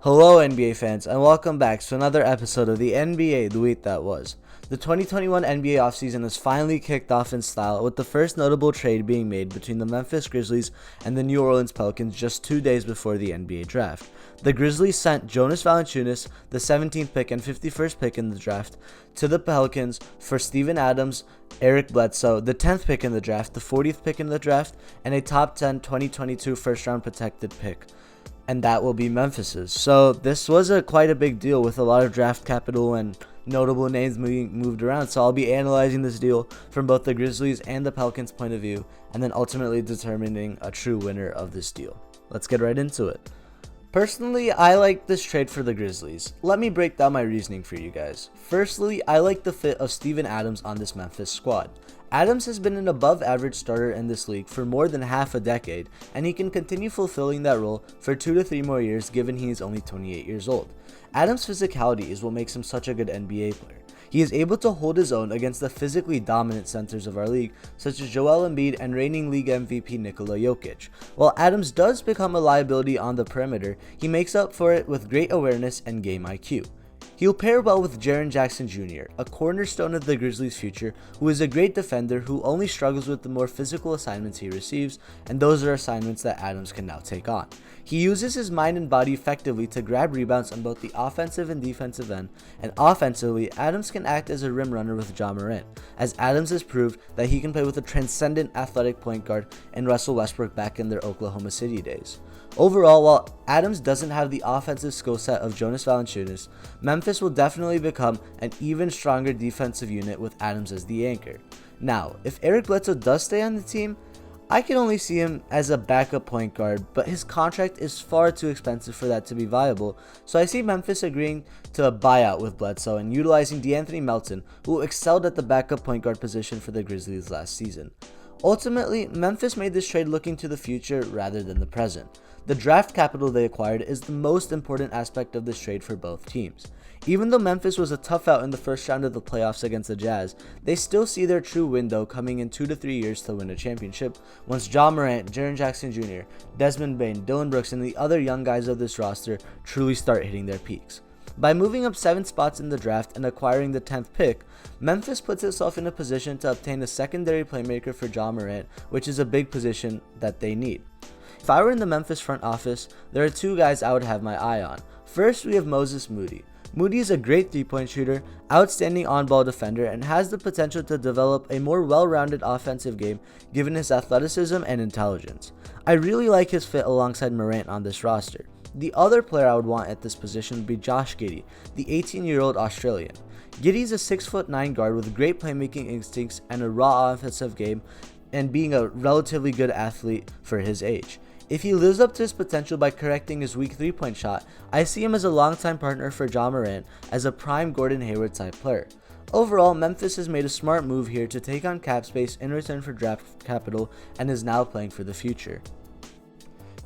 Hello NBA fans and welcome back to another episode of the NBA The Week That Was. The 2021 NBA offseason has finally kicked off in style, with the first notable trade being made between the Memphis Grizzlies and the New Orleans Pelicans just 2 days before the NBA draft. The Grizzlies sent Jonas Valanciunas, the 17th pick and 51st pick in the draft, to the Pelicans for Steven Adams, Eric Bledsoe, the 10th pick in the draft, the 40th pick in the draft, and a top 10 2022 first-round protected pick. And that will be Memphis's. So this was quite a big deal, with a lot of draft capital and notable names being moved around. So I'll be analyzing this deal from both the Grizzlies and the Pelicans' point of view, and then ultimately determining a true winner of this deal. Let's get right into it. Personally, I like this trade for the Grizzlies. Let me break down my reasoning for you guys. Firstly, I like the fit of Steven Adams on this Memphis squad. Adams has been an above-average starter in this league for more than half a decade, and he can continue fulfilling that role for 2 to 3 more years given he is only 28 years old. Adams' physicality is what makes him such a good NBA player. He is able to hold his own against the physically dominant centers of our league, such as Joel Embiid and reigning league MVP Nikola Jokic. While Adams does become a liability on the perimeter, he makes up for it with great awareness and game IQ. He'll pair well with Jaren Jackson Jr., a cornerstone of the Grizzlies' future, who is a great defender who only struggles with the more physical assignments he receives, and those are assignments that Adams can now take on. He uses his mind and body effectively to grab rebounds on both the offensive and defensive end, and offensively, Adams can act as a rim runner with Ja Morant, as Adams has proved that he can play with a transcendent athletic point guard in Russell Westbrook back in their Oklahoma City days. Overall, while Adams doesn't have the offensive skill set of Jonas Valanciunas, Memphis will definitely become an even stronger defensive unit with Adams as the anchor. Now, if Eric Bledsoe does stay on the team, I can only see him as a backup point guard, but his contract is far too expensive for that to be viable, so I see Memphis agreeing to a buyout with Bledsoe and utilizing DeAnthony Melton, who excelled at the backup point guard position for the Grizzlies last season. Ultimately, Memphis made this trade looking to the future rather than the present. The draft capital they acquired is the most important aspect of this trade for both teams. Even though Memphis was a tough out in the first round of the playoffs against the Jazz, they still see their true window coming in 2 to 3 years to win a championship once Ja Morant, Jaren Jackson Jr., Desmond Bane, Dillon Brooks, and the other young guys of this roster truly start hitting their peaks. By moving up 7 spots in the draft and acquiring the 10th pick, Memphis puts itself in a position to obtain a secondary playmaker for Ja Morant, which is a big position that they need. If I were in the Memphis front office, there are 2 guys I would have my eye on. First, we have Moses Moody. Moody is a great 3-point shooter, outstanding on-ball defender, and has the potential to develop a more well-rounded offensive game given his athleticism and intelligence. I really like his fit alongside Morant on this roster. The other player I would want at this position would be Josh Giddey, the 18-year-old Australian. Giddey is a 6'9" guard with great playmaking instincts and a raw offensive game, and being a relatively good athlete for his age. If he lives up to his potential by correcting his weak 3-point shot, I see him as a longtime partner for Ja Morant as a prime Gordon Hayward type player. Overall, Memphis has made a smart move here to take on cap space in return for draft capital and is now playing for the future.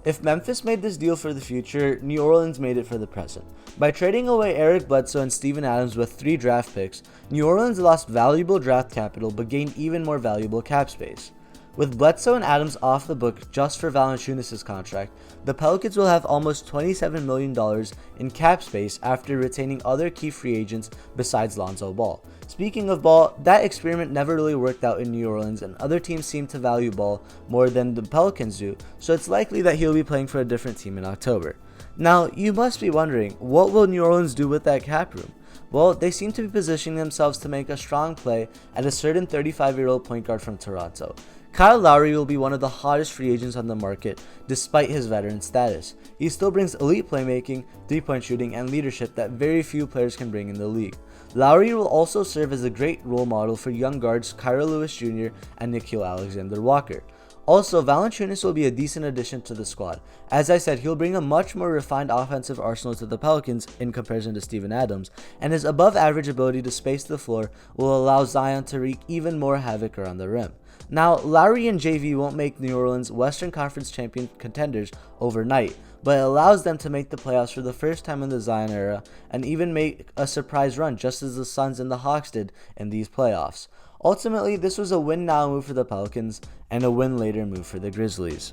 If Memphis made this deal for the future, New Orleans made it for the present. By trading away Eric Bledsoe and Steven Adams with 3 draft picks, New Orleans lost valuable draft capital but gained even more valuable cap space. With Bledsoe and Adams off the book just for Valanciunas' contract, the Pelicans will have almost $27 million in cap space after retaining other key free agents besides Lonzo Ball. Speaking of Ball, that experiment never really worked out in New Orleans, and other teams seem to value Ball more than the Pelicans do, so it's likely that he'll be playing for a different team in October. Now, you must be wondering, what will New Orleans do with that cap room? Well, they seem to be positioning themselves to make a strong play at a certain 35-year-old point guard from Toronto. Kyle Lowry will be one of the hottest free agents on the market despite his veteran status. He still brings elite playmaking, 3-point shooting, and leadership that very few players can bring in the league. Lowry will also serve as a great role model for young guards Kira Lewis Jr. and Nickeil Alexander-Walker. Also, Valanciunas will be a decent addition to the squad. As I said, he'll bring a much more refined offensive arsenal to the Pelicans in comparison to Steven Adams, and his above-average ability to space the floor will allow Zion to wreak even more havoc around the rim. Now, Lowry and JV won't make New Orleans Western Conference champion contenders overnight, but it allows them to make the playoffs for the first time in the Zion era and even make a surprise run just as the Suns and the Hawks did in these playoffs. Ultimately, this was a win now move for the Pelicans and a win later move for the Grizzlies.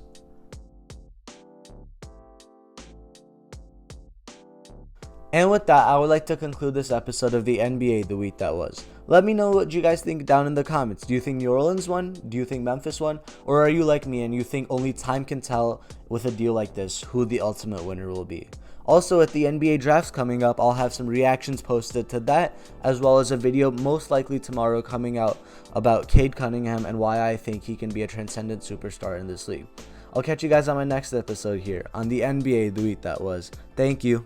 And with that, I would like to conclude this episode of the NBA The Week That Was. Let me know what you guys think down in the comments. Do you think New Orleans won? Do you think Memphis won? Or are you like me and you think only time can tell with a deal like this who the ultimate winner will be? Also, with the NBA drafts coming up, I'll have some reactions posted to that, as well as a video most likely tomorrow coming out about Cade Cunningham and why I think he can be a transcendent superstar in this league. I'll catch you guys on my next episode here on the NBA The Week That Was. Thank you.